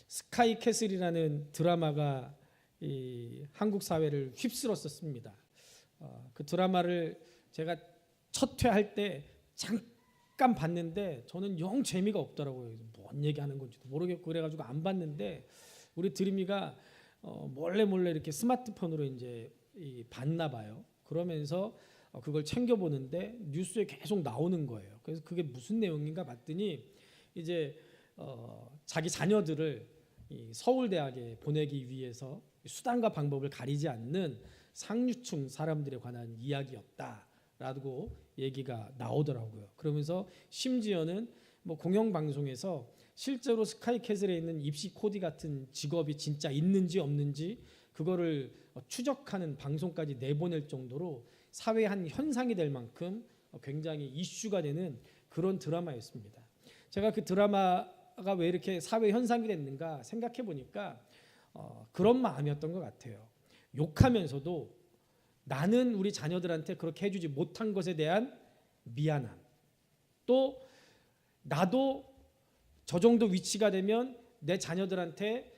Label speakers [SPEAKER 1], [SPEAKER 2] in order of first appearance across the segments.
[SPEAKER 1] 스카이 캐슬이라는 드라마가 이 한국 사회를 휩쓸었었습니다. 그 드라마를 제가 첫 회 할 때 잠깐 봤는데 저는 영 재미가 없더라고요. 뭔 얘기하는 건지도 모르겠고 그래가지고 안 봤는데 우리 드림이가 몰래 이렇게 스마트폰으로 이제 봤나 봐요. 그러면서 그걸 챙겨 보는데 뉴스에 계속 나오는 거예요. 그래서 그게 무슨 내용인가 봤더니 이제 자기 자녀들을 이 서울대학에 보내기 위해서 수단과 방법을 가리지 않는 상류층 사람들에 관한 이야기였다라고 얘기가 나오더라고요. 그러면서 심지어는 뭐 공영방송에서 실제로 스카이캐슬에 있는 입시 코디 같은 직업이 진짜 있는지 없는지 그거를 추적하는 방송까지 내보낼 정도로 사회의 한 현상이 될 만큼 굉장히 이슈가 되는 그런 드라마였습니다. 제가 그 드라마가 왜 이렇게 사회 현상이 됐는가 생각해 보니까 그런 마음이었던 것 같아요. 욕하면서도 나는 우리 자녀들한테 그렇게 해주지 못한 것에 대한 미안함, 또 나도 저 정도 위치가 되면 내 자녀들한테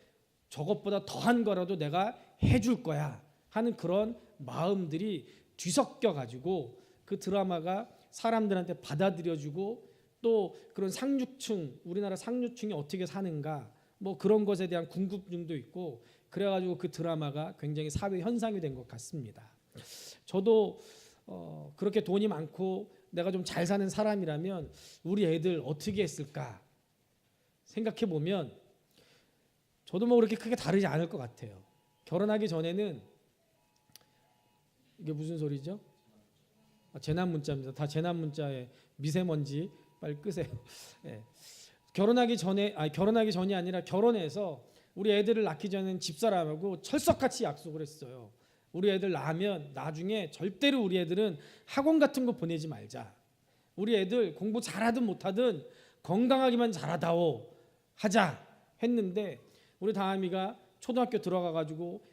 [SPEAKER 1] 저것보다 더한 거라도 내가 해줄 거야 하는 그런 마음들이 뒤섞여 가지고 그 드라마가 사람들한테 받아들여주고 또 그런 상류층, 우리나라 상류층이 어떻게 사는가 뭐 그런 것에 대한 궁금증도 있고 그래가지고 그 드라마가 굉장히 사회 현상이 된 것 같습니다. 저도 그렇게 돈이 많고 내가 좀 잘 사는 사람이라면 우리 애들 어떻게 했을까 생각해 보면 저도 뭐 그렇게 크게 다르지 않을 것 같아요. 결혼하기 전에는 이게 무슨 소리죠? 재난 문자입니다. 다 재난 문자에 미세먼지 빨리 끄세요. 네. 결혼하기 전이 아니라 결혼해서 우리 애들을 낳기 전에는 집사람하고 철석같이 약속을 했어요. 우리 애들 낳으면 나중에 절대로 우리 애들은 학원 같은 거 보내지 말자. 우리 애들 공부 잘하든 못하든 건강하기만 잘하다오 하자 했는데 우리 다음이가 초등학교 들어가가지고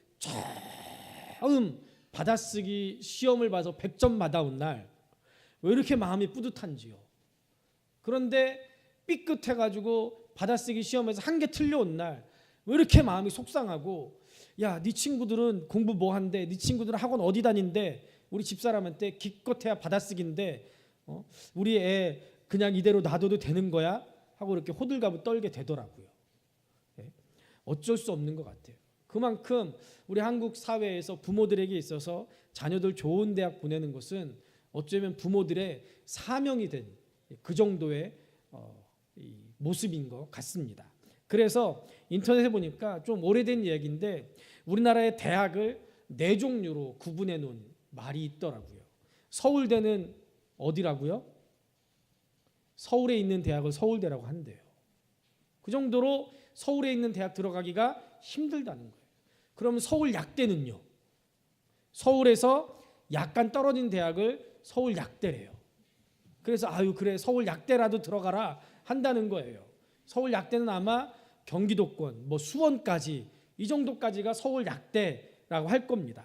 [SPEAKER 1] 처음 받아쓰기 시험을 봐서 100점 받아온 날 왜 이렇게 마음이 뿌듯한지요. 그런데 삐끗해가지고 받아쓰기 시험에서 한 개 틀려온 날 왜 이렇게 마음이 속상하고 야, 네 친구들은 공부 뭐 한대? 네 친구들은 학원 어디 다닌대? 우리 집사람한테 기껏해야 받아쓰기인데 우리 애 그냥 이대로 놔둬도 되는 거야? 하고 이렇게 호들갑을 떨게 되더라고요. 어쩔 수 없는 것 같아요. 그만큼 우리 한국 사회에서 부모들에게 있어서 자녀들 좋은 대학 보내는 것은 어쩌면 부모들의 사명이 된 그 정도의 모습인 것 같습니다. 그래서 인터넷에 보니까 좀 오래된 이야기인데 우리나라의 대학을 4종류로 구분해 놓은 말이 있더라고요. 서울대는 어디라고요? 서울에 있는 대학을 서울대라고 한대요. 그 정도로 서울에 있는 대학 들어가기가 힘들다는 거예요. 그럼 서울약대는요? 서울에서 약간 떨어진 대학을 서울약대래요. 그래서 그래 서울약대라도 들어가라 한다는 거예요. 서울약대는 아마 경기도권, 뭐 수원까지 이 정도까지가 서울약대라고 할 겁니다.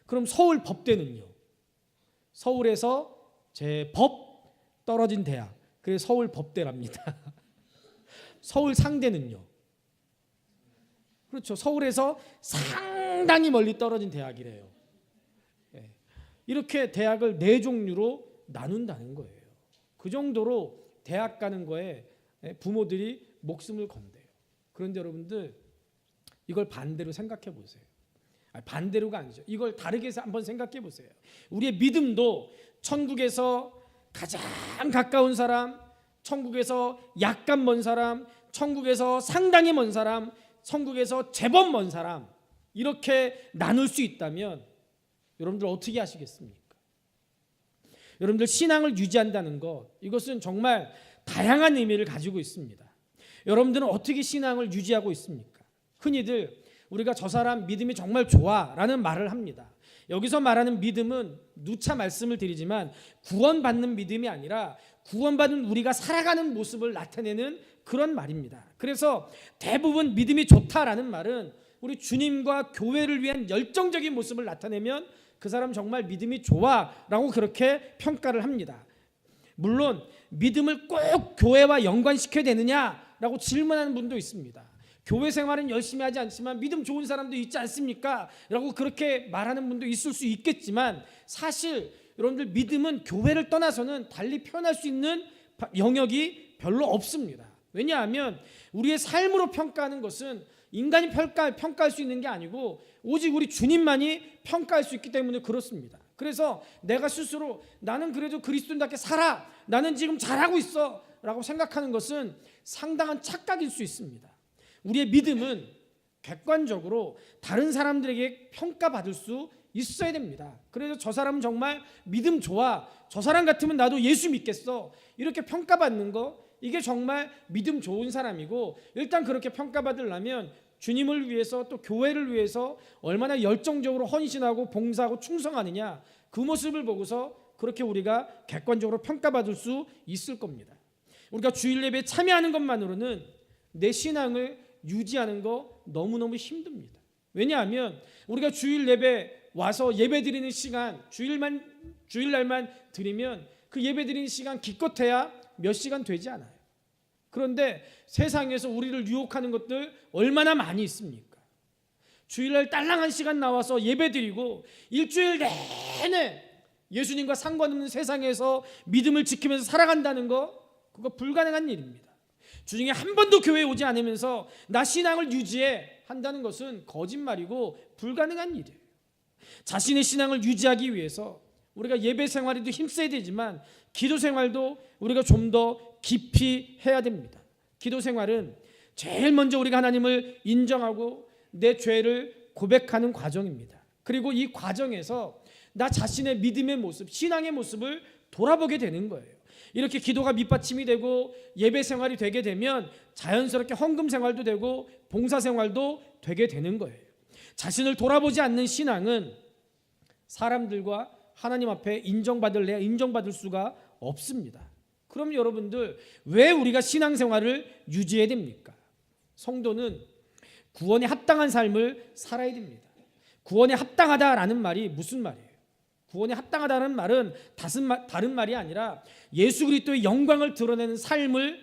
[SPEAKER 1] 그럼 서울법대는요? 서울에서 제법 떨어진 대학, 그래서 서울법대랍니다. 서울상대는요? 그렇죠. 서울에서 상당히 멀리 떨어진 대학이래요. 이렇게 대학을 4종류로 나눈다는 거예요. 그 정도로 대학 가는 거에 부모들이 목숨을 건대요. 그런데 여러분들 이걸 반대로 생각해 보세요. 반대로가 아니죠. 이걸 다르게 한번 생각해 보세요. 우리의 믿음도 천국에서 가장 가까운 사람, 천국에서 약간 먼 사람, 천국에서 상당히 먼 사람, 천국에서 제법 먼 사람 이렇게 나눌 수 있다면 여러분들 어떻게 하시겠습니까? 여러분들 신앙을 유지한다는 것 이것은 정말 다양한 의미를 가지고 있습니다. 여러분들은 어떻게 신앙을 유지하고 있습니까? 흔히들 우리가 저 사람 믿음이 정말 좋아라는 말을 합니다. 여기서 말하는 믿음은 누차 말씀을 드리지만 구원받는 믿음이 아니라 구원받은 우리가 살아가는 모습을 나타내는 그런 말입니다. 그래서 대부분 믿음이 좋다라는 말은 우리 주님과 교회를 위한 열정적인 모습을 나타내면 그 사람 정말 믿음이 좋아라고 그렇게 평가를 합니다. 물론 믿음을 꼭 교회와 연관시켜야 되느냐라고 라고 질문하는 분도 있습니다. 교회 생활은 열심히 하지 않지만 믿음 좋은 사람도 있지 않습니까? 라고 그렇게 말하는 분도 있을 수 있겠지만, 사실 여러분들 믿음은 교회를 떠나서는 달리 표현할 수 있는 영역이 별로 없습니다. 왜냐하면 우리의 삶으로 평가하는 것은 인간이 평가할 수 있는 게 아니고 오직 우리 주님만이 평가할 수 있기 때문에 그렇습니다. 그래서 내가 스스로 나는 그래도 그리스도인답게 살아, 나는 지금 잘하고 있어 라고 생각하는 것은 상당한 착각일 수 있습니다. 우리의 믿음은 객관적으로 다른 사람들에게 평가받을 수 있어야 됩니다. 그래서 저 사람은 정말 믿음 좋아, 저 사람 같으면 나도 예수 믿겠어, 이렇게 평가받는 거, 이게 정말 믿음 좋은 사람이고, 일단 그렇게 평가받으려면 주님을 위해서 또 교회를 위해서 얼마나 열정적으로 헌신하고 봉사하고 충성하느냐, 그 모습을 보고서 그렇게 우리가 객관적으로 평가받을 수 있을 겁니다. 우리가 주일 예배에 참여하는 것만으로는 내 신앙을 유지하는 거 너무너무 힘듭니다. 왜냐하면 우리가 주일 예배 와서 예배 드리는 시간, 주일날만 드리면 그 예배 드리는 시간 기껏해야 몇 시간 되지 않아요. 그런데 세상에서 우리를 유혹하는 것들 얼마나 많이 있습니까? 주일날 딸랑 한 시간 나와서 예배 드리고 일주일 내내 예수님과 상관없는 세상에서 믿음을 지키면서 살아간다는 거, 그거 불가능한 일입니다. 주중에 한 번도 교회에 오지 않으면서 나 신앙을 유지해 한다는 것은 거짓말이고 불가능한 일이에요. 자신의 신앙을 유지하기 위해서 우리가 예배 생활에도 힘써야 되지만 기도 생활도 우리가 좀 더 깊이 해야 됩니다. 기도 생활은 제일 먼저 우리가 하나님을 인정하고 내 죄를 고백하는 과정입니다. 그리고 이 과정에서 나 자신의 믿음의 모습, 신앙의 모습을 돌아보게 되는 거예요. 이렇게 기도가 밑받침이 되고 예배 생활이 되게 되면 자연스럽게 헌금 생활도 되고 봉사 생활도 되게 되는 거예요. 자신을 돌아보지 않는 신앙은 사람들과 하나님 앞에 인정받을 수가 없습니다. 그럼 여러분들, 왜 우리가 신앙생활을 유지해야 됩니까? 성도는 구원에 합당한 삶을 살아야 됩니다. 구원에 합당하다라는 말이 무슨 말이에요? 구원에 합당하다는 말은 다른 말이 아니라 예수 그리스도의 영광을 드러내는 삶을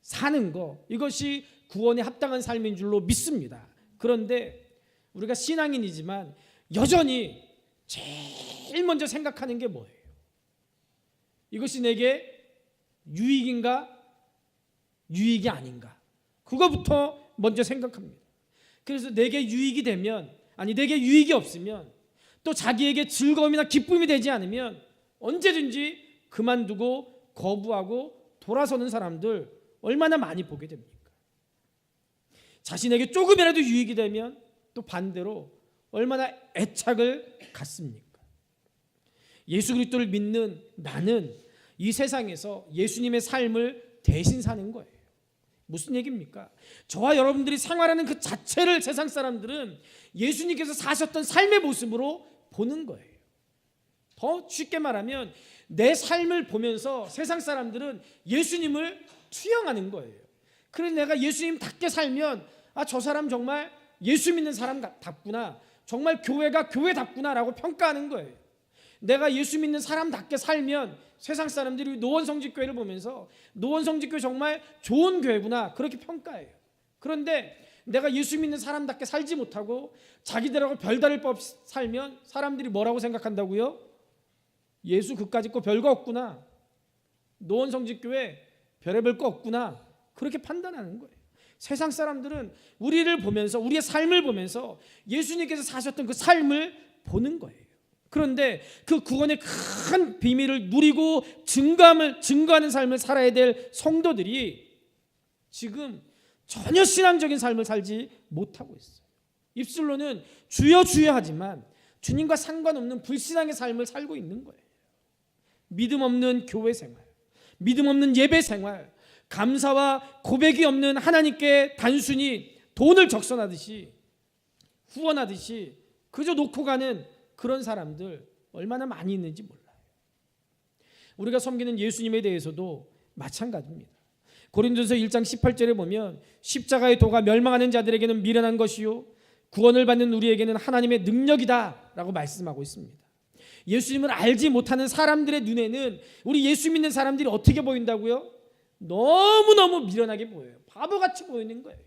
[SPEAKER 1] 사는 거, 이것이 구원에 합당한 삶인 줄로 믿습니다. 그런데 우리가 신앙인이지만 여전히 제일 먼저 생각하는 게 뭐예요? 이것이 내게 유익인가, 유익이 아닌가, 그거부터 먼저 생각합니다. 그래서 내게 유익이 되면, 내게 유익이 없으면, 또 자기에게 즐거움이나 기쁨이 되지 않으면 언제든지 그만두고 거부하고 돌아서는 사람들 얼마나 많이 보게 됩니까? 자신에게 조금이라도 유익이 되면 또 반대로 얼마나 애착을 갖습니까? 예수 그리스도를 믿는 나는 이 세상에서 예수님의 삶을 대신 사는 거예요. 무슨 얘기입니까? 저와 여러분들이 생활하는 그 자체를 세상 사람들은 예수님께서 사셨던 삶의 모습으로 보는 거예요. 더 쉽게 말하면 내 삶을 보면서 세상 사람들은 예수님을 투영하는 거예요. 그래서 내가 예수님답게 살면 저 사람 정말 예수 믿는 사람답구나, 정말 교회가 교회답구나라고 평가하는 거예요. 내가 예수 믿는 사람답게 살면 세상 사람들이 노원성직교회를 보면서 노원성직교회 정말 좋은 교회구나, 그렇게 평가해요. 그런데 내가 예수 믿는 사람답게 살지 못하고 자기들하고 별다를 법 살면 사람들이 뭐라고 생각한다고요? 예수 그까짓 거 별거 없구나, 노원성직교회 별의별 거 없구나, 그렇게 판단하는 거예요. 세상 사람들은 우리를 보면서, 우리의 삶을 보면서 예수님께서 사셨던 그 삶을 보는 거예요. 그런데 그 구원의 큰 비밀을 누리고 증거하는 삶을 살아야 될 성도들이 지금 전혀 신앙적인 삶을 살지 못하고 있어요. 입술로는 주여 주여 하지만 주님과 상관없는 불신앙의 삶을 살고 있는 거예요. 믿음 없는 교회 생활, 믿음 없는 예배 생활, 감사와 고백이 없는 하나님께 단순히 돈을 적선하듯이 후원하듯이 그저 놓고 가는 그런 사람들 얼마나 많이 있는지 몰라요. 우리가 섬기는 예수님에 대해서도 마찬가지입니다. 고린도서 1장 18절에 보면 십자가의 도가 멸망하는 자들에게는 미련한 것이요 구원을 받는 우리에게는 하나님의 능력이다 라고 말씀하고 있습니다. 예수님을 알지 못하는 사람들의 눈에는 우리 예수 믿는 사람들이 어떻게 보인다고요? 너무너무 미련하게 보여요. 바보같이 보이는 거예요.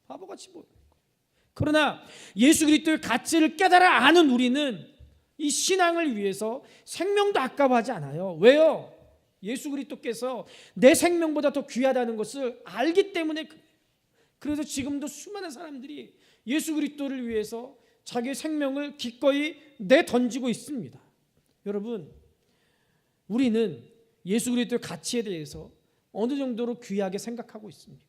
[SPEAKER 1] 바보같이 보이는 거예요. 그러나 예수 그리스도의 가치를 깨달아 아는 우리는 이 신앙을 위해서 생명도 아까워하지 않아요. 왜요? 예수 그리스도께서 내 생명보다 더 귀하다는 것을 알기 때문에 그래요. 그래서 지금도 수많은 사람들이 예수 그리스도를 위해서 자기의 생명을 기꺼이 내던지고 있습니다. 여러분, 우리는 예수 그리스도의 가치에 대해서 어느 정도로 귀하게 생각하고 있습니까?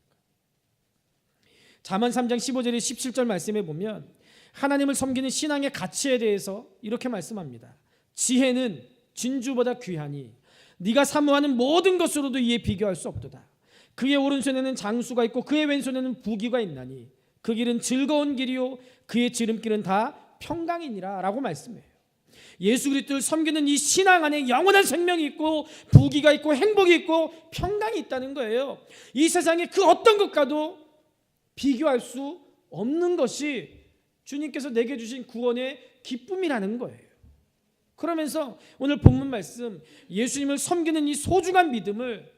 [SPEAKER 1] 잠언 3장 15절에 17절 말씀에 보면 하나님을 섬기는 신앙의 가치에 대해서 이렇게 말씀합니다. 지혜는 진주보다 귀하니 네가 사모하는 모든 것으로도 이에 비교할 수 없도다. 그의 오른손에는 장수가 있고 그의 왼손에는 부귀가 있나니 그 길은 즐거운 길이요 그의 지름길은 다 평강이니라 라고 말씀해요. 예수 그리스도를 섬기는 이 신앙 안에 영원한 생명이 있고 부귀가 있고 행복이 있고 평강이 있다는 거예요. 이 세상의 그 어떤 것과도 비교할 수 없는 것이 주님께서 내게 주신 구원의 기쁨이라는 거예요. 그러면서 오늘 본문 말씀 예수님을 섬기는 이 소중한 믿음을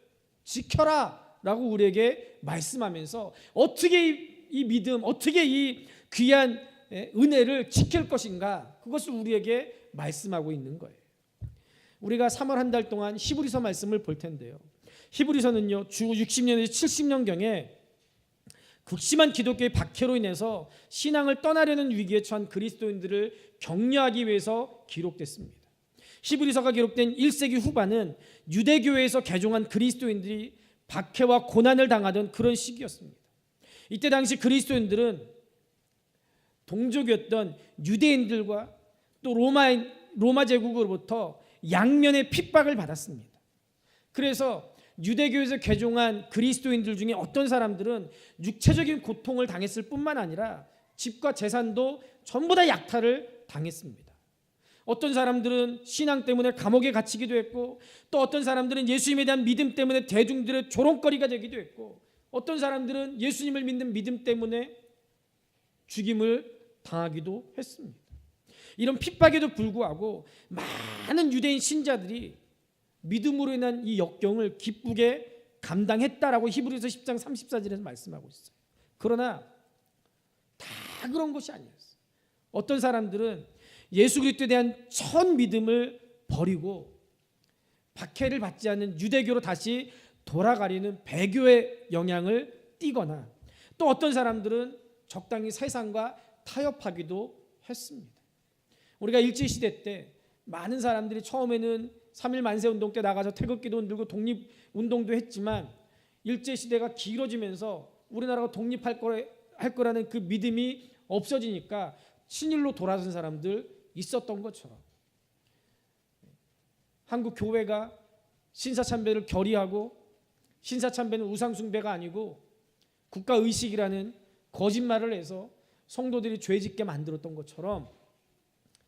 [SPEAKER 1] 지켜라 라고 우리에게 말씀하면서 어떻게 이 믿음, 어떻게 이 귀한 은혜를 지킬 것인가, 그것을 우리에게 말씀하고 있는 거예요. 우리가 3월 한 달 동안 히브리서 말씀을 볼 텐데요. 히브리서는요, 주 60년에서 70년경에 극심한 기독교의 박해로 인해서 신앙을 떠나려는 위기에 처한 그리스도인들을 격려하기 위해서 기록됐습니다. 히브리서가 기록된 1세기 후반은 유대교회에서 개종한 그리스도인들이 박해와 고난을 당하던 그런 시기였습니다. 이때 당시 그리스도인들은 동족이었던 유대인들과 또 로마 제국으로부터 양면의 핍박을 받았습니다. 그래서 유대교에서 개종한 그리스도인들 중에 어떤 사람들은 육체적인 고통을 당했을 뿐만 아니라 집과 재산도 전부 다 약탈을 당했습니다. 어떤 사람들은 신앙 때문에 감옥에 갇히기도 했고, 또 어떤 사람들은 예수님에 대한 믿음 때문에 대중들의 조롱거리가 되기도 했고, 어떤 사람들은 예수님을 믿는 믿음 때문에 죽임을 당하기도 했습니다. 이런 핍박에도 불구하고 많은 유대인 신자들이 믿음으로 인한 이 역경을 기쁘게 감당했다라고 히브리서 10장 34절에서 말씀하고 있어요. 그러나 다 그런 것이 아니었어요. 어떤 사람들은 예수 그리스도에 대한 첫 믿음을 버리고 박해를 받지 않는 유대교로 다시 돌아가려는 배교의 영향을 띠거나, 또 어떤 사람들은 적당히 세상과 타협하기도 했습니다. 우리가 일제시대 때 많은 사람들이 처음에는 3.1 만세운동 때 나가서 태극기도 흔들고 독립운동도 했지만, 일제시대가 길어지면서 우리나라가 독립할 거라는 그 믿음이 없어지니까 친일로 돌아선 사람들 있었던 것처럼, 한국 교회가 신사참배를 결의하고 신사참배는 우상숭배가 아니고 국가의식이라는 거짓말을 해서 성도들이 죄짓게 만들었던 것처럼,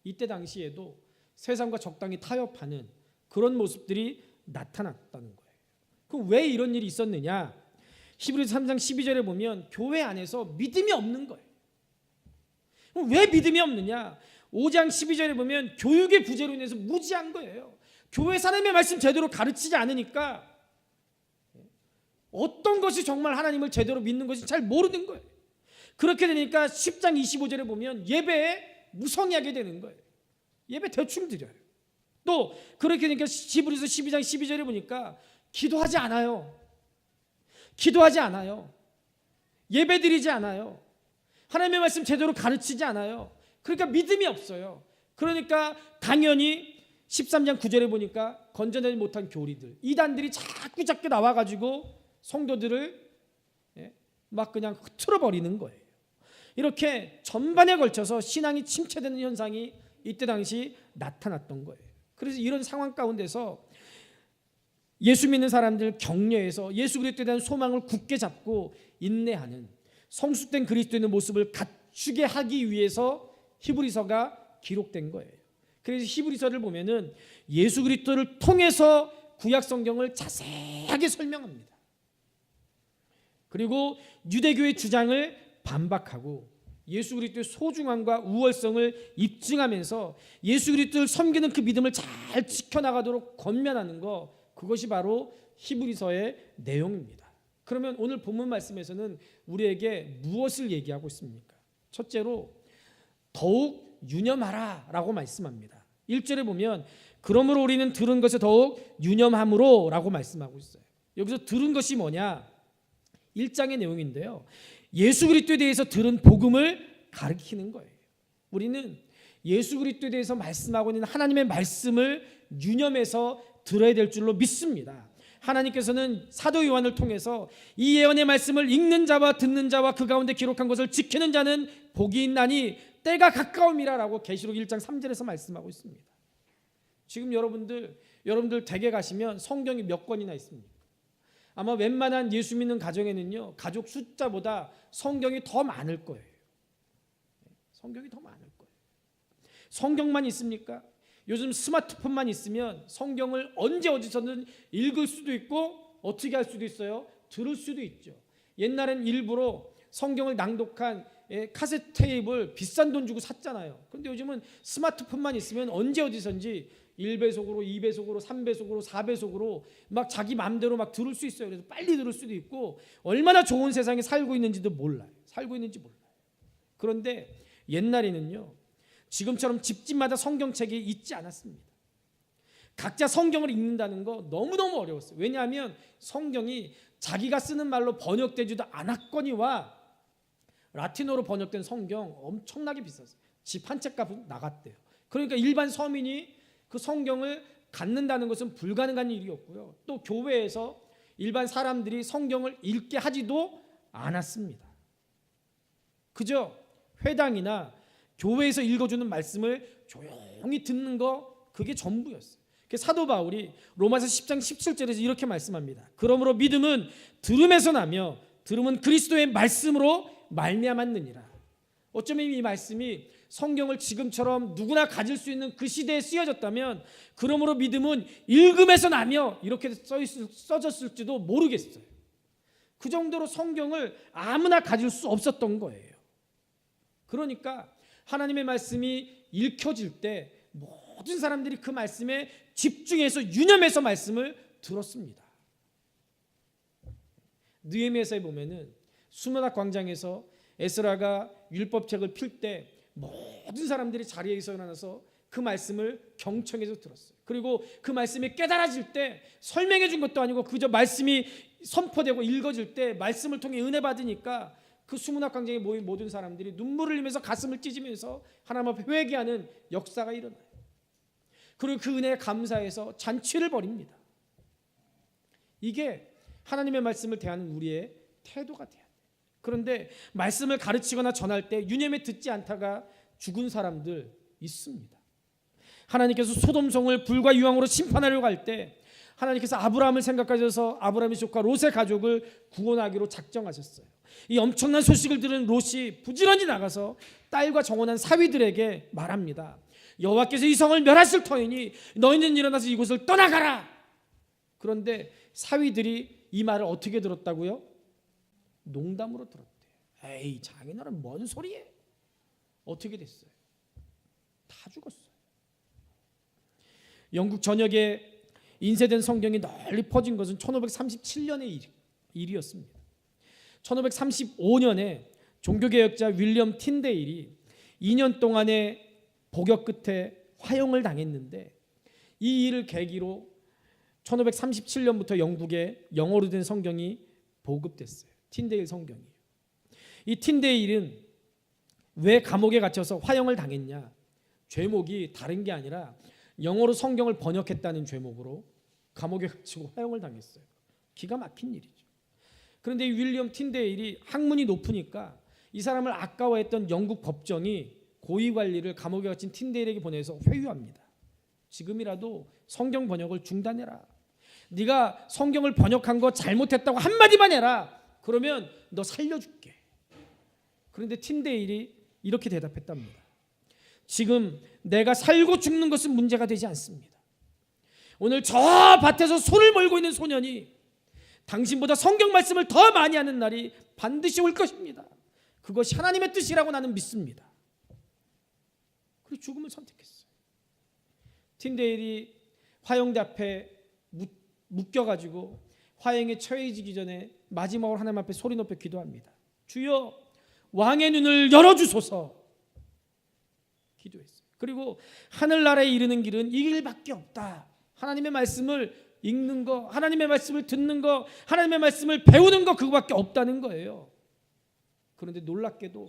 [SPEAKER 1] 이때 당시에도 세상과 적당히 타협하는 그런 모습들이 나타났다는 거예요. 그럼 왜 이런 일이 있었느냐? 히브리서 3장 12절에 보면 교회 안에서 믿음이 없는 거예요. 그럼 왜 믿음이 없느냐? 5장 12절에 보면 교육의 부재로 인해서 무지한 거예요. 교회 사람의 말씀 제대로 가르치지 않으니까 어떤 것이 정말 하나님을 제대로 믿는 것인지 잘 모르는 거예요. 그렇게 되니까 10장 25절에 보면 예배에 무성의하게 되는 거예요. 예배 대충 드려요. 또 그렇게 되니까 히브리서 12장 12절에 보니까 기도하지 않아요. 예배 드리지 않아요. 하나님의 말씀 제대로 가르치지 않아요. 그러니까 믿음이 없어요. 그러니까 당연히 13장 9절에 보니까 건져내지 못한 교리들, 이단들이 자꾸 나와가지고 성도들을 막 그냥 흐트러 버리는 거예요. 이렇게 전반에 걸쳐서 신앙이 침체되는 현상이 이때 당시 나타났던 거예요. 그래서 이런 상황 가운데서 예수 믿는 사람들 격려해서 예수 그리스도에 대한 소망을 굳게 잡고 인내하는 성숙된 그리스도인의 모습을 갖추게 하기 위해서 히브리서가 기록된 거예요. 그래서 히브리서를 보면은 예수 그리스도를 통해서 구약 성경을 자세하게 설명합니다. 그리고 유대교의 주장을 반박하고 예수 그리스도의 소중함과 우월성을 입증하면서 예수 그리스도를 섬기는 그 믿음을 잘 지켜나가도록 권면하는 것, 그것이 바로 히브리서의 내용입니다. 그러면 오늘 본문 말씀에서는 우리에게 무엇을 얘기하고 있습니까? 첫째로 더욱 유념하라 라고 말씀합니다. 1절에 보면 그러므로 우리는 들은 것에 더욱 유념함으로 라고 말씀하고 있어요. 여기서 들은 것이 뭐냐? 1장의 내용인데요, 예수 그리스도에 대해서 들은 복음을 가르치는 거예요. 우리는 예수 그리스도에 대해서 말씀하고 있는 하나님의 말씀을 유념해서 들어야 될 줄로 믿습니다. 하나님께서는 사도 요한을 통해서 이 예언의 말씀을 읽는 자와 듣는 자와 그 가운데 기록한 것을 지키는 자는 복이 있나니 때가 가까움이라라고 계시록 1장 3절에서 말씀하고 있습니다. 지금 여러분들 댁에 가시면 성경이 몇 권이나 있습니까? 아마 웬만한 예수 믿는 가정에는요, 가족 숫자보다 성경이 더 많을 거예요. 성경이 더 많을 거예요. 성경만 있습니까? 요즘 스마트폰만 있으면 성경을 언제 어디서든 읽을 수도 있고 어떻게 할 수도 있어요? 들을 수도 있죠. 옛날엔 일부러 성경을 낭독한 카세트 테이프를 비싼 돈 주고 샀잖아요. 그런데 요즘은 스마트폰만 있으면 언제 어디선지 1배속으로 2배속으로 3배속으로 4배속으로 막 자기 마음대로 막 들을 수 있어요. 그래서 빨리 들을 수도 있고 얼마나 좋은 세상에 살고 있는지도 몰라요. 그런데 옛날에는요, 지금처럼 집집마다 성경책이 있지 않았습니다. 각자 성경을 읽는다는 거 너무너무 어려웠어요. 왜냐하면 성경이 자기가 쓰는 말로 번역되지도 않았거니와 라틴어로 번역된 성경 엄청나게 비쌌어요. 집 한 채 값은 나갔대요. 그러니까 일반 서민이 그 성경을 갖는다는 것은 불가능한 일이었고요. 또 교회에서 일반 사람들이 성경을 읽게 하지도 않았습니다. 그저 회당이나 교회에서 읽어주는 말씀을 조용히 듣는 거, 그게 전부였어요. 사도 바울이 로마서 10장 17절에서 이렇게 말씀합니다. 그러므로 믿음은 들음에서 나며 들음은 그리스도의 말씀으로 말미암았느니라. 어쩌면 이 말씀이 성경을 지금처럼 누구나 가질 수 있는 그 시대에 쓰여졌다면 그러므로 믿음은 읽음에서 나며 이렇게 써졌을지도 모르겠어요. 그 정도로 성경을 아무나 가질 수 없었던 거예요. 그러니까 하나님의 말씀이 읽혀질 때 모든 사람들이 그 말씀에 집중해서 유념해서 말씀을 들었습니다. 느헤미야서에 보면은 수문학 광장에서 에스라가 율법책을 필 때 모든 사람들이 자리에서 일어나서 그 말씀을 경청해서 들었어요. 그리고 그 말씀이 깨달아질 때 설명해 준 것도 아니고 그저 말씀이 선포되고 읽어질 때 말씀을 통해 은혜 받으니까 그 수문학 광장에 모인 모든 사람들이 눈물을 흘리면서 가슴을 찢으면서 하나님 앞에 회개하는 역사가 일어나요. 그리고 그 은혜에 감사해서 잔치를 벌입니다. 이게 하나님의 말씀을 대하는 우리의 태도가 돼야 돼요. 그런데 말씀을 가르치거나 전할 때 유념에 듣지 않다가 죽은 사람들 있습니다. 하나님께서 소돔성을 불과 유황으로 심판하려고 할 때 하나님께서 아브라함을 생각하셔서 아브라함의 조카 롯의 가족을 구원하기로 작정하셨어요. 이 엄청난 소식을 들은 롯이 부지런히 나가서 딸과 정혼한 사위들에게 말합니다. 여호와께서 이 성을 멸하실 터이니 너희는 일어나서 이곳을 떠나가라. 그런데 사위들이 이 말을 어떻게 들었다고요? 농담으로 들었대요. 에이, 자기네는 뭔 소리해? 어떻게 됐어요? 다 죽었어요. 영국 전역에 인쇄된 성경이 널리 퍼진 것은 1537년의 일이었습니다. 1535년에 종교개혁자 윌리엄 틴데일이 2년 동안의 복역 끝에 화형을 당했는데 이 일을 계기로 1537년부터 영국에 영어로 된 성경이 보급됐어요. 틴데일 성경이에요. 이 틴데일은 왜 감옥에 갇혀서 화형을 당했냐? 죄목이 다른 게 아니라 영어로 성경을 번역했다는 죄목으로 감옥에 갇히고 화형을 당했어요. 기가 막힌 일이죠. 그런데 이 윌리엄 틴데일이 학문이 높으니까 이 사람을 아까워했던 영국 법정이 고위 관리를 감옥에 갇힌 틴데일에게 보내서 회유합니다. 지금이라도 성경 번역을 중단해라. 네가 성경을 번역한 거 잘못했다고 한마디만 해라. 그러면 너 살려줄게. 그런데 틴데일이 이렇게 대답했답니다. 지금 내가 살고 죽는 것은 문제가 되지 않습니다. 오늘 저 밭에서 소를 몰고 있는 소년이 당신보다 성경 말씀을 더 많이 하는 날이 반드시 올 것입니다. 그것이 하나님의 뜻이라고 나는 믿습니다. 그리고 죽음을 선택했어요. 틴데일이 화형대 앞에 묶여가지고 화형에 처해지기 전에 마지막으로 하나님 앞에 소리 높여 기도합니다. 주여 왕의 눈을 열어주소서 기도했어요. 그리고 하늘나라에 이르는 길은 이 길밖에 없다. 하나님의 말씀을 읽는 거, 하나님의 말씀을 듣는 거, 하나님의 말씀을 배우는 거, 그거밖에 없다는 거예요. 그런데 놀랍게도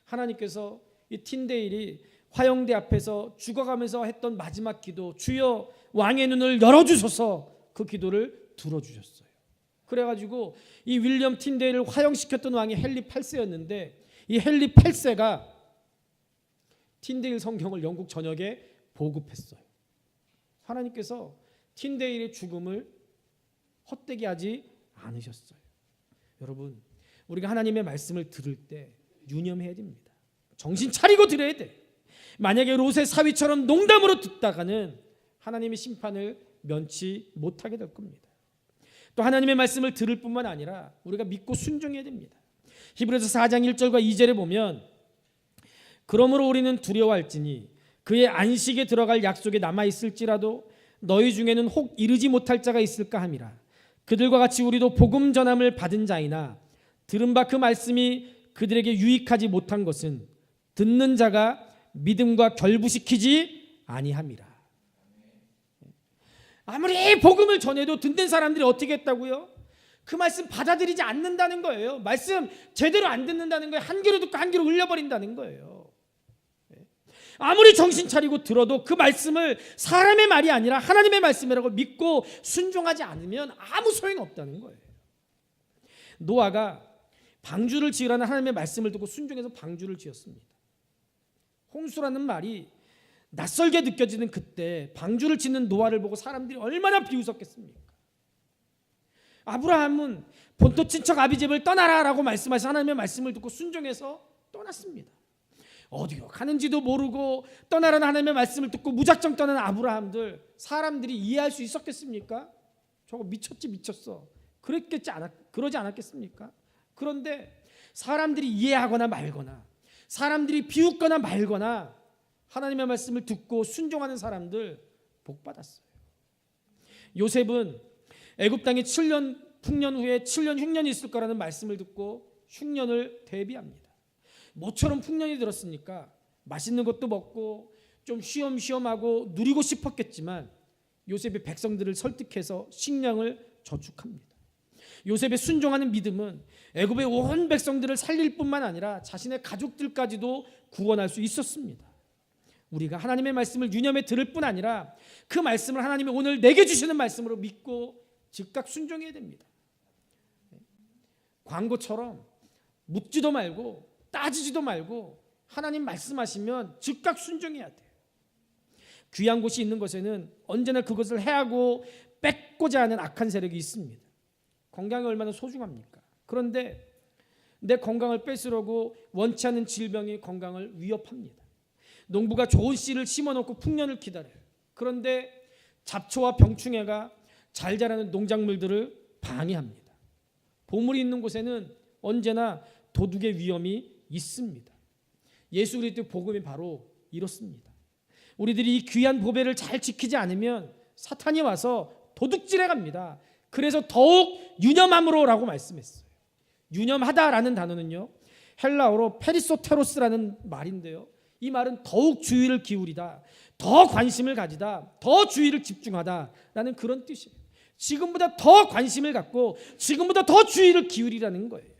[SPEAKER 1] 하나님께서 이 틴데일이 화형대 앞에서 죽어가면서 했던 마지막 기도, 주여 왕의 눈을 열어주소서, 그 기도를 들어주셨어요. 그래가지고 이 윌리엄 틴데일을 화형시켰던 왕이 헨리 8세였는데 이 헨리 8세가 틴데일 성경을 영국 전역에 보급했어요. 하나님께서 틴데일의 죽음을 헛되게 하지 않으셨어요. 여러분, 우리가 하나님의 말씀을 들을 때 유념해야 됩니다. 정신 차리고 들어야 돼. 만약에 롯의 사위처럼 농담으로 듣다가는 하나님의 심판을 면치 못하게 될 겁니다. 또 하나님의 말씀을 들을 뿐만 아니라 우리가 믿고 순종해야 됩니다. 히브리서 4장 1절과 2절에 보면 그러므로 우리는 두려워할지니 그의 안식에 들어갈 약속에 남아있을지라도 너희 중에는 혹 이르지 못할 자가 있을까 함이라. 그들과 같이 우리도 복음 전함을 받은 자이나 들은 바 그 말씀이 그들에게 유익하지 못한 것은 듣는 자가 믿음과 결부시키지 아니함이라. 아무리 복음을 전해도 듣는 사람들이 어떻게 했다고요? 그 말씀 받아들이지 않는다는 거예요. 말씀 제대로 안 듣는다는 거예요. 한 귀로 듣고 한 귀로 흘려버린다는 거예요. 아무리 정신 차리고 들어도 그 말씀을 사람의 말이 아니라 하나님의 말씀이라고 믿고 순종하지 않으면 아무 소용이 없다는 거예요. 노아가 방주를 지으라는 하나님의 말씀을 듣고 순종해서 방주를 지었습니다. 홍수라는 말이 낯설게 느껴지는 그때 방주를 짓는 노아를 보고 사람들이 얼마나 비웃었겠습니까? 아브라함은 본토 친척 아비집을 떠나라라고 말씀하신 하나님의 말씀을 듣고 순종해서 떠났습니다. 어디로 가는지도 모르고 떠나라는 하나님의 말씀을 듣고 무작정 떠나는 아브라함들, 사람들이 이해할 수 있었겠습니까? 저거 미쳤어. 그러지 않았겠습니까? 그런데 사람들이 이해하거나 말거나, 사람들이 비웃거나 말거나 하나님의 말씀을 듣고 순종하는 사람들 복 받았어요. 요셉은 애굽 땅에 7년 풍년 후에 7년 흉년이 있을 거라는 말씀을 듣고 흉년을 대비합니다. 모처럼 풍년이 들었으니까 맛있는 것도 먹고 좀 쉬엄쉬엄하고 누리고 싶었겠지만 요셉의 백성들을 설득해서 식량을 저축합니다. 요셉의 순종하는 믿음은 애굽의 온 백성들을 살릴 뿐만 아니라 자신의 가족들까지도 구원할 수 있었습니다. 우리가 하나님의 말씀을 유념해 들을 뿐 아니라 그 말씀을 하나님이 오늘 내게 주시는 말씀으로 믿고 즉각 순종해야 됩니다. 광고처럼 묻지도 말고 따지지도 말고 하나님 말씀하시면 즉각 순종해야 돼요. 귀한 곳이 있는 곳에는 언제나 그것을 해하고 뺏고자 하는 악한 세력이 있습니다. 건강이 얼마나 소중합니까? 그런데 내 건강을 뺏으려고 원치 않는 질병이 건강을 위협합니다. 농부가 좋은 씨를 심어놓고 풍년을 기다려요. 그런데 잡초와 병충해가 잘 자라는 농작물들을 방해합니다. 보물이 있는 곳에는 언제나 도둑의 위험이 있습니다. 예수 그리스도의 복음이 바로 이렇습니다. 우리들이 이 귀한 보배를 잘 지키지 않으면 사탄이 와서 도둑질해 갑니다. 그래서 더욱 유념함으로라고 말씀했어요. 유념하다라는 단어는요, 헬라어로 페리소테로스라는 말인데요, 이 말은 더욱 주의를 기울이다, 더 관심을 가지다, 더 주의를 집중하다라는 그런 뜻이에요. 지금보다 더 관심을 갖고 지금보다 더 주의를 기울이라는 거예요.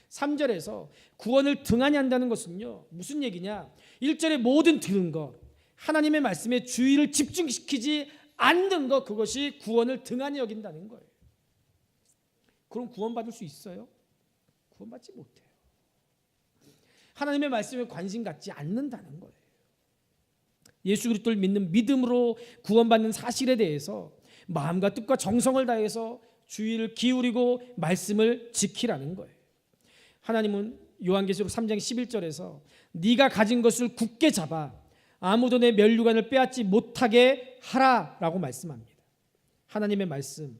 [SPEAKER 1] 3절에서 구원을 등한히 한다는 것은요, 무슨 얘기냐? 1절에 모든 들은 것, 하나님의 말씀에 주의를 집중시키지 않는 것, 그것이 구원을 등한히 여긴다는 거예요. 그럼 구원받을 수 있어요? 구원받지 못해요. 하나님의 말씀에 관심 갖지 않는다는 거예요. 예수 그리스도를 믿는 믿음으로 구원받는 사실에 대해서 마음과 뜻과 정성을 다해서 주의를 기울이고 말씀을 지키라는 거예요. 하나님은 요한계시록 3장 11절에서 네가 가진 것을 굳게 잡아 아무도 내 면류관을 빼앗지 못하게 하라라고 말씀합니다. 하나님의 말씀,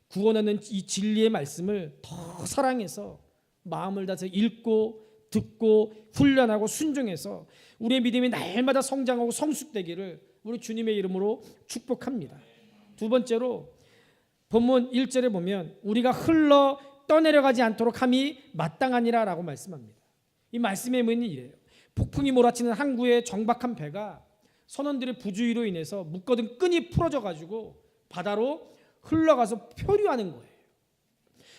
[SPEAKER 1] 구원하는 이 진리의 말씀을 더 사랑해서 마음을 다해서 읽고 듣고 훈련하고 순종해서 우리의 믿음이 날마다 성장하고 성숙되기를 우리 주님의 이름으로 축복합니다. 두 번째로 본문 1절에 보면 우리가 흘러 떠내려가지 않도록 함이 마땅하니라 라고 말씀합니다. 이 말씀의 의미는 이래요. 폭풍이 몰아치는 항구의 정박한 배가 선원들의 부주의로 인해서 묶어둔 끈이 풀어져 가지고 바다로 흘러가서 표류하는 거예요.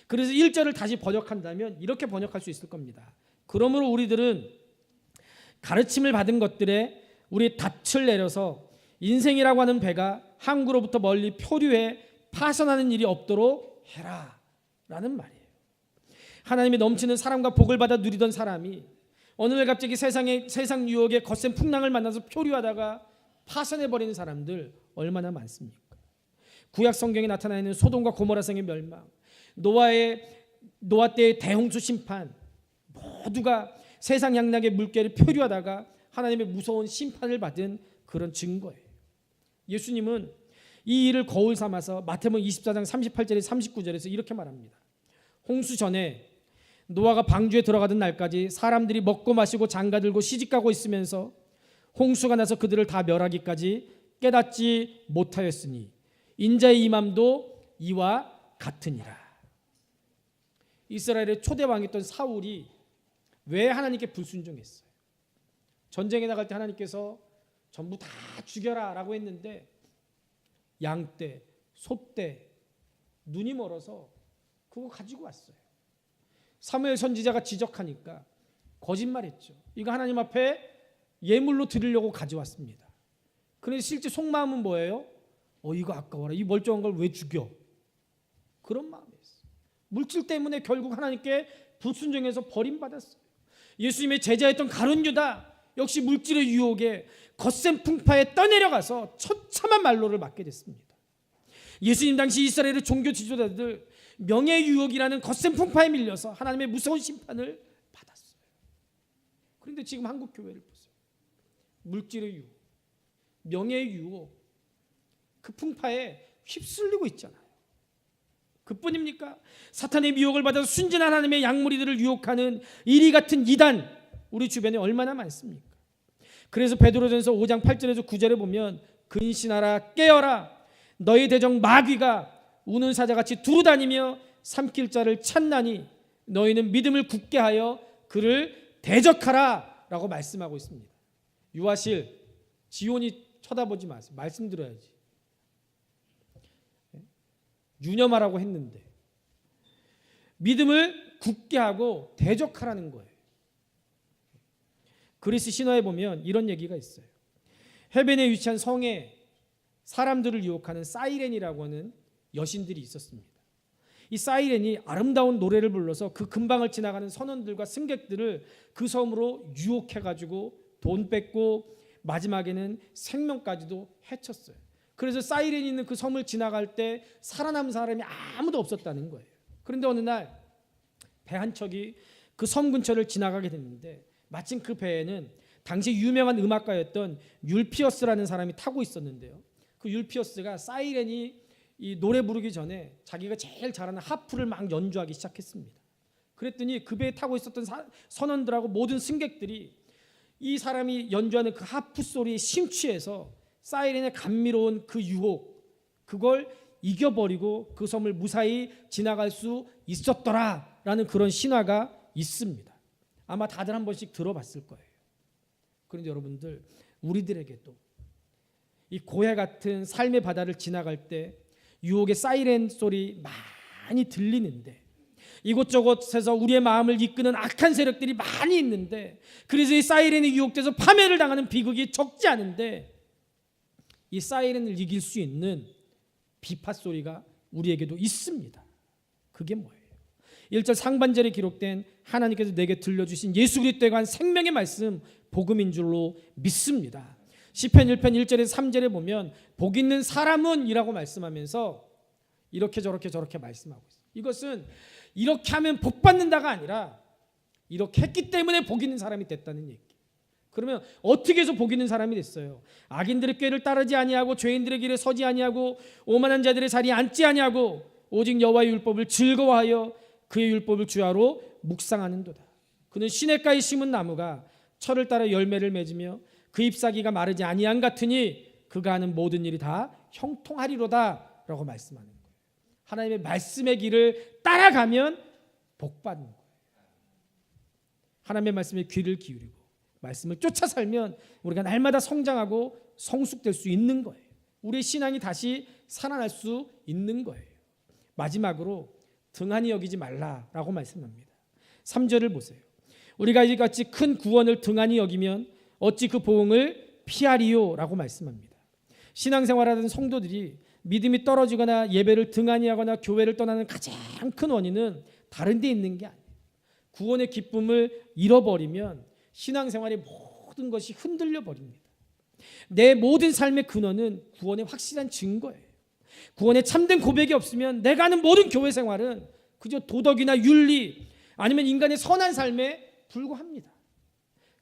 [SPEAKER 1] 그래서 1절을 다시 번역한다면 이렇게 번역할 수 있을 겁니다. 그러므로 우리들은 가르침을 받은 것들에 우리 닻을 내려서 인생이라고 하는 배가 항구로부터 멀리 표류해 파선하는 일이 없도록 해라 라는 말이에요. 하나님이 넘치는 사랑과 복을 받아 누리던 사람이 어느 날 갑자기 세상 유혹의 거센 풍랑을 만나서 표류하다가 파선해버리는 사람들 얼마나 많습니까? 구약 성경에 나타나 있는 소돔과 고모라 성의 멸망, 노아 때의 대홍수 심판, 모두가 세상 양락의 물결을 표류하다가 하나님의 무서운 심판을 받은 그런 증거예요. 예수님은 이 일을 거울 삼아서 마태복음 24장 38절에 39절에서 이렇게 말합니다. 홍수 전에 노아가 방주에 들어가던 날까지 사람들이 먹고 마시고 장가들고 시집가고 있으면서 홍수가 나서 그들을 다 멸하기까지 깨닫지 못하였으니 인자의 임함도 이와 같으니라. 이스라엘의 초대 왕이었던 사울이 왜 하나님께 불순종했어요? 전쟁에 나갈 때 하나님께서 전부 다 죽여라 라고 했는데 양떼, 소떼, 눈이 멀어서 그거 가지고 왔어요. 사무엘 선지자가 지적하니까 거짓말했죠. 이거 하나님 앞에 예물로 드리려고 가져왔습니다. 그런데 실제 속마음은 뭐예요? 이거 아까워라. 이 멀쩡한 걸 왜 죽여? 그런 마음이었어요. 물질 때문에 결국 하나님께 불순종해서 버림받았어요. 예수님의 제자였던 가룟 유다 역시 물질의 유혹에 거센 풍파에 떠내려가서 처참한 말로를 맞게 됐습니다. 예수님 당시 이스라엘의 종교 지도자들 명예의 유혹이라는 거센 풍파에 밀려서 하나님의 무서운 심판을 받았어요. 그런데 지금 한국 교회를 보세요. 물질의 유혹, 명예의 유혹, 그 풍파에 휩쓸리고 있잖아요. 그뿐입니까? 사탄의 미혹을 받아서 순진한 하나님의 양무리들을 유혹하는 이리 같은 이단, 우리 주변에 얼마나 많습니까? 그래서 베드로전서 5장 8절에서 9절에 보면 근신하라 깨어라 너희 대적 마귀가 우는 사자같이 두루다니며 삼킬 자를 찾나니 너희는 믿음을 굳게 하여 그를 대적하라 라고 말씀하고 있습니다. 유아실 지온이 쳐다보지 마세요. 말씀 들어야지. 유념하라고 했는데 믿음을 굳게 하고 대적하라는 거예요. 그리스 신화에 보면 이런 얘기가 있어요. 해변에 위치한 성에 사람들을 유혹하는 사이렌이라고 하는 여신들이 있었습니다. 이 사이렌이 아름다운 노래를 불러서 그 근방을 지나가는 선원들과 승객들을 그 섬으로 유혹해가지고 돈 뺏고 마지막에는 생명까지도 해쳤어요. 그래서 사이렌이 있는 그 섬을 지나갈 때 살아남은 사람이 아무도 없었다는 거예요. 그런데 어느 날 배 한 척이 그 섬 근처를 지나가게 됐는데 마침 그 배에는 당시 유명한 음악가였던 율피어스라는 사람이 타고 있었는데요. 그 율피어스가 사이렌이 이 노래 부르기 전에 자기가 제일 잘하는 하프를 막 연주하기 시작했습니다. 그랬더니 그 배에 타고 있었던 선원들하고 모든 승객들이 이 사람이 연주하는 그 하프 소리에 심취해서 사이렌의 감미로운 그 유혹, 그걸 이겨버리고 그 섬을 무사히 지나갈 수 있었더라라는 그런 신화가 있습니다. 아마 다들 한 번씩 들어봤을 거예요. 그런데 여러분들, 우리들에게도 이 고해 같은 삶의 바다를 지나갈 때 유혹의 사이렌 소리 많이 들리는데 이곳저곳에서 우리의 마음을 이끄는 악한 세력들이 많이 있는데 그래서 이 사이렌에 유혹돼서 파멸을 당하는 비극이 적지 않은데 이 사이렌을 이길 수 있는 비파 소리가 우리에게도 있습니다. 그게 뭐예요? 1절 상반절에 기록된 하나님께서 내게 들려주신 예수 그리스도에 관한 생명의 말씀 복음인 줄로 믿습니다. 시편 1편 1절에서 3절에 보면 복 있는 사람은 이라고 말씀하면서 이렇게 저렇게 말씀하고 있어요. 이것은 이렇게 하면 복 받는다가 아니라 이렇게 했기 때문에 복 있는 사람이 됐다는 얘기. 그러면 어떻게 해서 복 있는 사람이 됐어요? 악인들의 꾀를 따르지 아니하고 죄인들의 길에 서지 아니하고 오만한 자들의 자리에 앉지 아니하고 오직 여호와의 율법을 즐거워하여 그의 율법을 주야로 묵상하는도다. 그는 시냇가에 심은 나무가 철을 따라 열매를 맺으며 그 잎사귀가 마르지 아니한 같으니 그가 하는 모든 일이 다 형통하리로다 라고 말씀하는 거예요. 하나님의 말씀의 길을 따라가면 복 받는 거예요. 하나님의 말씀에 귀를 기울이고 말씀을 쫓아 살면 우리가 날마다 성장하고 성숙될 수 있는 거예요. 우리의 신앙이 다시 살아날 수 있는 거예요. 마지막으로 등한히 여기지 말라라고 말씀합니다. 3절을 보세요. 우리가 이같이 큰 구원을 등한히 여기면 어찌 그 보응을 피하리요라고 말씀합니다. 신앙생활하던 성도들이 믿음이 떨어지거나 예배를 등한히 하거나 교회를 떠나는 가장 큰 원인은 다른 데 있는 게 아니에요. 구원의 기쁨을 잃어버리면 신앙생활의 모든 것이 흔들려 버립니다. 내 모든 삶의 근원은 구원의 확실한 증거예요. 구원의 참된 고백이 없으면 내가 하는 모든 교회 생활은 그저 도덕이나 윤리 아니면 인간의 선한 삶에 불과합니다.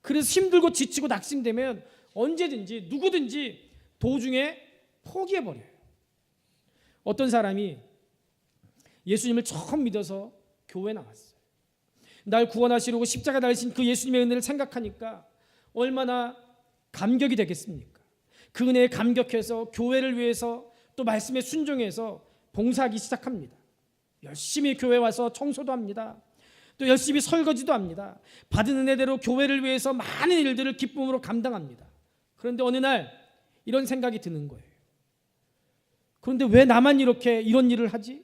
[SPEAKER 1] 그래서 힘들고 지치고 낙심되면 언제든지 누구든지 도중에 포기해버려요. 어떤 사람이 예수님을 처음 믿어서 교회 나왔어요. 날 구원하시려고 십자가 달리신 그 예수님의 은혜를 생각하니까 얼마나 감격이 되겠습니까? 그 은혜에 감격해서 교회를 위해서 또 말씀에 순종해서 봉사하기 시작합니다. 열심히 교회 와서 청소도 합니다. 또 열심히 설거지도 합니다. 받은 은혜대로 교회를 위해서 많은 일들을 기쁨으로 감당합니다. 그런데 어느 날 이런 생각이 드는 거예요. 그런데 왜 나만 이렇게 이런 일을 하지?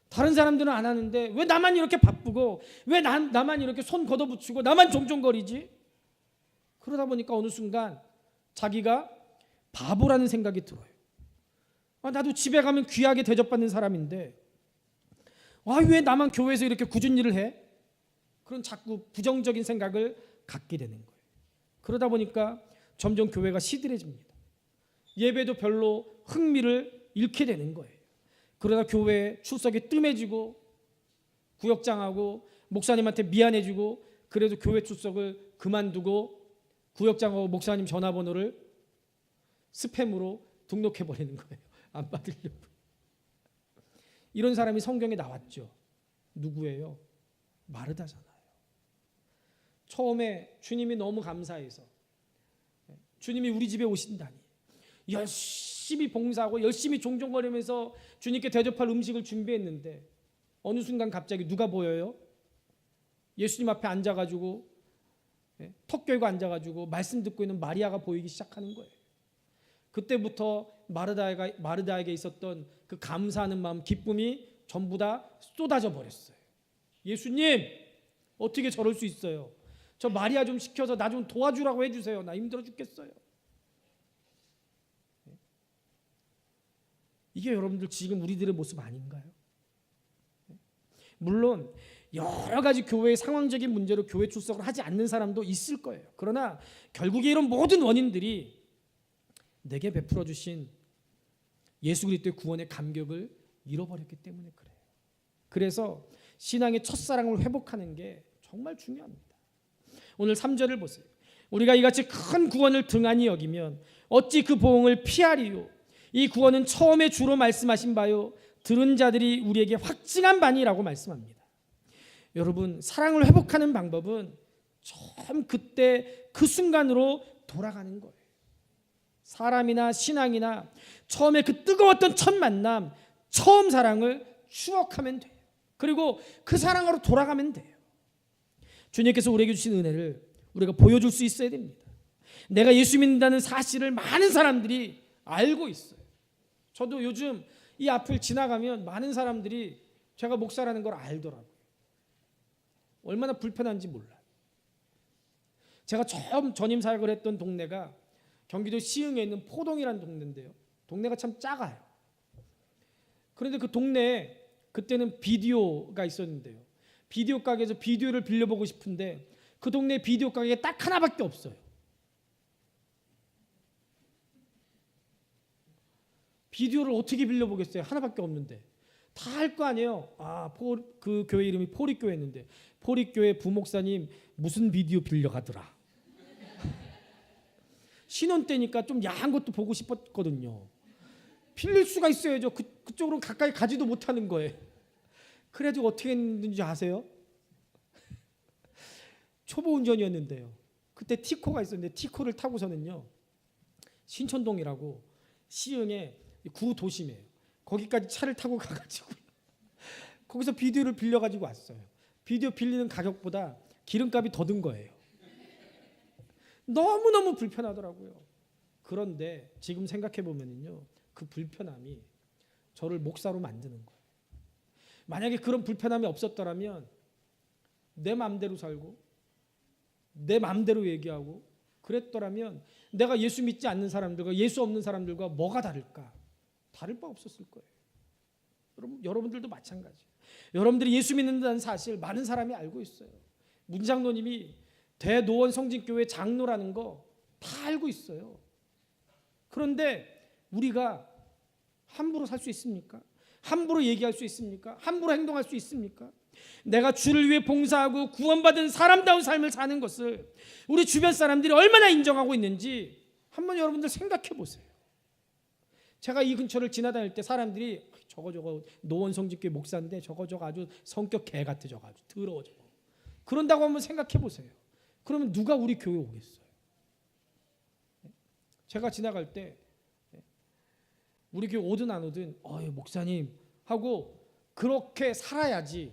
[SPEAKER 1] 다른 사람들은 안 하는데 왜 나만 이렇게 바쁘고 왜 나만 이렇게 손 걷어붙이고 나만 종종거리지? 그러다 보니까 어느 순간 자기가 바보라는 생각이 들어요. 나도 집에 가면 귀하게 대접받는 사람인데 왜 나만 교회에서 이렇게 굳은 일을 해? 그런 자꾸 부정적인 생각을 갖게 되는 거예요. 그러다 보니까 점점 교회가 시들해집니다. 예배도 별로 흥미를 잃게 되는 거예요. 그러다 교회 출석이 뜸해지고 구역장하고 목사님한테 미안해지고 그래도 교회 출석을 그만두고 구역장하고 목사님 전화번호를 스팸으로 등록해버리는 거예요. 안 받으려고. 이런 사람이 성경에 나왔죠. 누구예요? 마르다잖아요. 처음에 주님이 너무 감사해서 주님이 우리 집에 오신다니 열심히 봉사하고 열심히 종종거리면서 주님께 대접할 음식을 준비했는데 어느 순간 갑자기 누가 보여요? 예수님 앞에 앉아가지고 턱 꿰고 앉아가지고 말씀 듣고 있는 마리아가 보이기 시작하는 거예요. 그때부터 마르다에게 있었던 그 감사하는 마음, 기쁨이 전부 다 쏟아져 버렸어요. 예수님, 어떻게 저럴 수 있어요? 저 마리아 좀 시켜서 나 좀 도와주라고 해주세요. 나 힘들어 죽겠어요. 이게 여러분들 지금 우리들의 모습 아닌가요? 물론 여러 가지 교회의 상황적인 문제로 교회 출석을 하지 않는 사람도 있을 거예요. 그러나 결국에 이런 모든 원인들이 내게 베풀어 주신 예수 그리스도의 구원의 감격을 잃어버렸기 때문에 그래요. 그래서 신앙의 첫사랑을 회복하는 게 정말 중요합니다. 오늘 3절을 보세요. 우리가 이같이 큰 구원을 등한히 여기면 어찌 그 보응을 피하리요? 이 구원은 처음에 주로 말씀하신 바요 들은 자들이 우리에게 확증한 바니라고 말씀합니다. 여러분, 사랑을 회복하는 방법은 처음 그때 그 순간으로 돌아가는 거예요. 사람이나 신앙이나 처음에 그 뜨거웠던 첫 만남, 처음 사랑을 추억하면 돼요. 그리고 그 사랑으로 돌아가면 돼요. 주님께서 우리에게 주신 은혜를 우리가 보여줄 수 있어야 됩니다. 내가 예수 믿는다는 사실을 많은 사람들이 알고 있어요. 저도 요즘 이 앞을 지나가면 많은 사람들이 제가 목사라는 걸 알더라고요. 얼마나 불편한지 몰라요. 제가 처음 전임 사역을 했던 동네가 경기도 시흥에 있는 포동이라는 동네인데요. 동네가 참 작아요. 그런데 그 동네에 그때는 비디오가 있었는데요. 비디오 가게에서 비디오를 빌려보고 싶은데 그 동네 비디오 가게가 딱 하나밖에 없어요. 비디오를 어떻게 빌려보겠어요? 하나밖에 없는데. 다 할 거 아니에요. 그 교회 이름이 포립교회였는데 포립교회 부목사님 무슨 비디오 빌려가더라. 신혼 때니까 좀 야한 것도 보고 싶었거든요. 빌릴 수가 있어야죠. 그쪽으로는 가까이 가지도 못하는 거예요. 그래도 어떻게 했는지 아세요? 초보 운전이었는데요. 그때 티코가 있었는데 티코를 타고서는요. 신천동이라고 시흥의 구도심이에요. 거기까지 차를 타고 가가지고 거기서 비디오를 빌려가지고 왔어요. 비디오 빌리는 가격보다 기름값이 더 든 거예요. 너무너무 불편하더라고요. 그런데 지금 생각해 보면요, 그 불편함이 저를 목사로 만드는 거예요. 만약에 그런 불편함이 없었더라면 내 마음대로 살고 내 마음대로 얘기하고 그랬더라면 내가 예수 믿지 않는 사람들과 예수 없는 사람들과 뭐가 다를까? 다를 바 없었을 거예요. 여러분들도 마찬가지예요. 여러분들이 예수 믿는다는 사실 많은 사람이 알고 있어요. 문장로님이 대노원 성진교회 장로라는 거 다 알고 있어요. 그런데 우리가 함부로 살 수 있습니까? 함부로 얘기할 수 있습니까? 함부로 행동할 수 있습니까? 내가 주를 위해 봉사하고 구원받은 사람다운 삶을 사는 것을 우리 주변 사람들이 얼마나 인정하고 있는지 한번 여러분들 생각해 보세요. 제가 이 근처를 지나다닐 때 사람들이 저거 노원 성진교회 목사인데 저거 아주 성격 개 같아, 저거 아주 더러워 저거. 그런다고 한번 생각해 보세요. 그러면 누가 우리 교회 오겠어요? 제가 지나갈 때 우리 교회 오든 안 오든 목사님 하고 그렇게 살아야지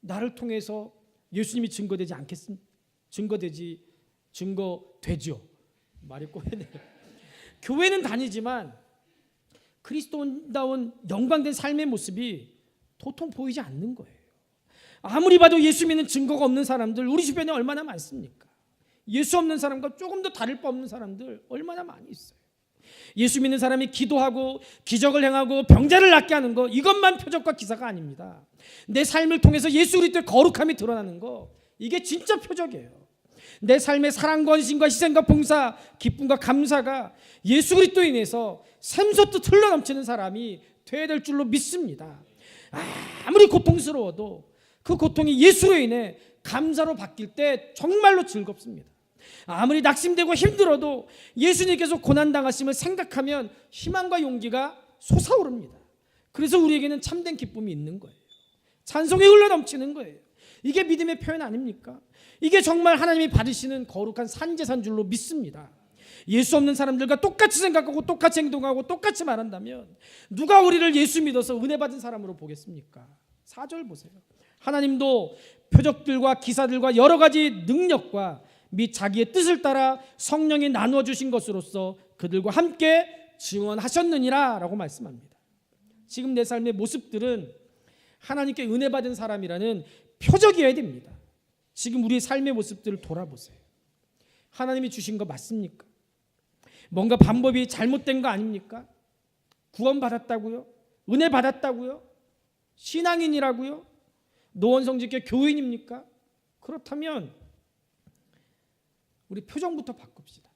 [SPEAKER 1] 나를 통해서 예수님이 증거되지 않겠습니까? 증거되죠. 말이 꼬이네요. 교회는 다니지만 그리스도다운 영광된 삶의 모습이 도통 보이지 않는 거예요. 아무리 봐도 예수 믿는 증거가 없는 사람들 우리 주변에 얼마나 많습니까? 예수 없는 사람과 조금 더 다를 바 없는 사람들 얼마나 많이 있어요. 예수 믿는 사람이 기도하고 기적을 행하고 병자를 낫게 하는 거, 이것만 표적과 기사가 아닙니다. 내 삶을 통해서 예수 그리스도의 거룩함이 드러나는 거, 이게 진짜 표적이에요. 내 삶의 사랑과 헌신과 희생과 봉사, 기쁨과 감사가 예수 그리스도로 인해서 샘솟듯 흘러넘치는 사람이 되어야 될 줄로 믿습니다. 아무리 고통스러워도 그 고통이 예수로 인해 감사로 바뀔 때 정말로 즐겁습니다. 아무리 낙심되고 힘들어도 예수님께서 고난당하심을 생각하면 희망과 용기가 솟아오릅니다. 그래서 우리에게는 참된 기쁨이 있는 거예요. 찬송이 흘러넘치는 거예요. 이게 믿음의 표현 아닙니까? 이게 정말 하나님이 받으시는 거룩한 산제산 줄로 믿습니다. 예수 없는 사람들과 똑같이 생각하고 똑같이 행동하고 똑같이 말한다면 누가 우리를 예수 믿어서 은혜 받은 사람으로 보겠습니까? 4절 보세요. 하나님도 표적들과 기사들과 여러 가지 능력과 및 자기의 뜻을 따라 성령이 나누어 주신 것으로서 그들과 함께 증언하셨느니라 라고 말씀합니다. 지금 내 삶의 모습들은 하나님께 은혜 받은 사람이라는 표적이어야 됩니다. 지금 우리의 삶의 모습들을 돌아보세요. 하나님이 주신 거 맞습니까? 뭔가 방법이 잘못된 거 아닙니까? 구원받았다고요? 은혜 받았다고요? 신앙인이라고요? 노원성직교 교인입니까? 그렇다면 우리 표정부터 바꿉시다.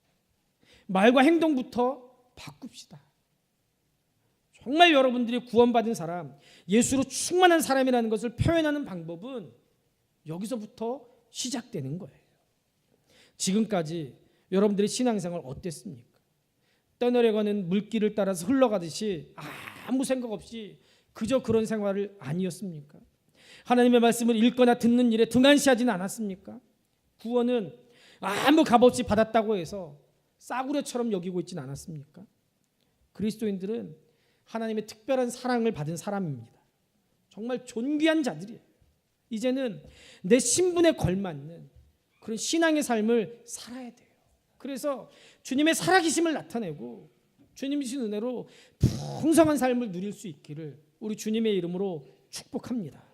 [SPEAKER 1] 말과 행동부터 바꿉시다. 정말 여러분들이 구원받은 사람, 예수로 충만한 사람이라는 것을 표현하는 방법은 여기서부터 시작되는 거예요. 지금까지 여러분들의 신앙생활 어땠습니까? 떠내려가는 물길을 따라서 흘러가듯이 아무 생각 없이 그저 그런 생활을 아니었습니까? 하나님의 말씀을 읽거나 듣는 일에 등한시하지는 않았습니까? 구원은 아무 값없이 받았다고 해서 싸구려처럼 여기고 있지는 않았습니까? 그리스도인들은 하나님의 특별한 사랑을 받은 사람입니다. 정말 존귀한 자들이에요. 이제는 내 신분에 걸맞는 그런 신앙의 삶을 살아야 돼요. 그래서 주님의 살아계심을 나타내고 주님 주신 은혜로 풍성한 삶을 누릴 수 있기를 우리 주님의 이름으로 축복합니다.